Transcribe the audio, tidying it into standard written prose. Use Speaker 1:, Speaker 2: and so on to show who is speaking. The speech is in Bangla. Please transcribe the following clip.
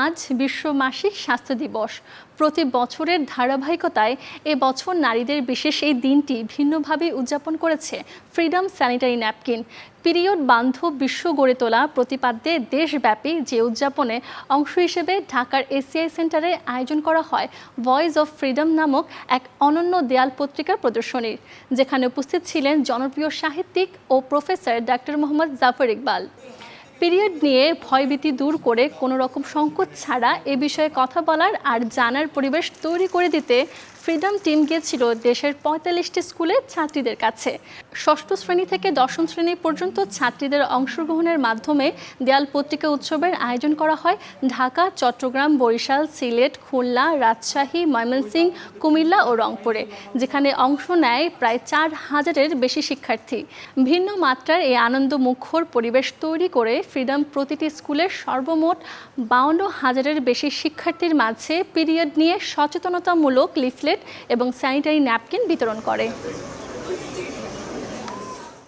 Speaker 1: আজ বিশ্ব মাসিক স্বাস্থ্য দিবস। প্রতি বছরের ধারাবাহিকতায় এবছর নারীদের বিশেষ এই দিনটি ভিন্নভাবে উদযাপন করেছে ফ্রিডম স্যানিটারি ন্যাপকিন। পিরিয়ড বান্ধব বিশ্ব গড়ে তোলা প্রতিপাদ্যে দেশব্যাপী যে উদযাপনে অংশ হিসেবে ঢাকার এসিআই সেন্টারে আয়োজন করা হয় ভয়েস অফ ফ্রিডম নামক এক অনন্য দেয়াল পত্রিকা প্রদর্শনীর, যেখানে উপস্থিত ছিলেন জনপ্রিয় সাহিত্যিক ও professor doctor Mohammad Jafar Iqbal. Period নিয়ে ভয়ভীতি দূর করে কোনো রকম সংকোচ ছাড়া এ বিষয়ে কথা বলার আর জানার পরিবেশ তৈরি করে দিতে ফ্রিডম টিম গিয়েছিল দেশের ৪৫টি স্কুলের ছাত্রীদের কাছে। ষষ্ঠ শ্রেণী থেকে দশম শ্রেণী পর্যন্ত ছাত্রীদের অংশগ্রহণের মাধ্যমে দেয়াল পত্রিকা উৎসবের আয়োজন করা হয় ঢাকা, চট্টগ্রাম, বরিশাল, সিলেট, খুলনা, রাজশাহী, ময়মনসিংহ, কুমিল্লা ও রংপুরে, যেখানে অংশ নেয় প্রায় ৪,০০০-এর বেশি শিক্ষার্থী। ভিন্ন মাত্রার এই আনন্দমুখর পরিবেশ তৈরি করে ফ্রিডম প্রতিটি স্কুলের সর্বমোট ৫২,০০০-এর বেশি শিক্ষার্থীর মাঝে পিরিয়ড নিয়ে সচেতনতামূলক লিফলেট এবং স্যানিটারি ন্যাপকিন বিতরণ করে।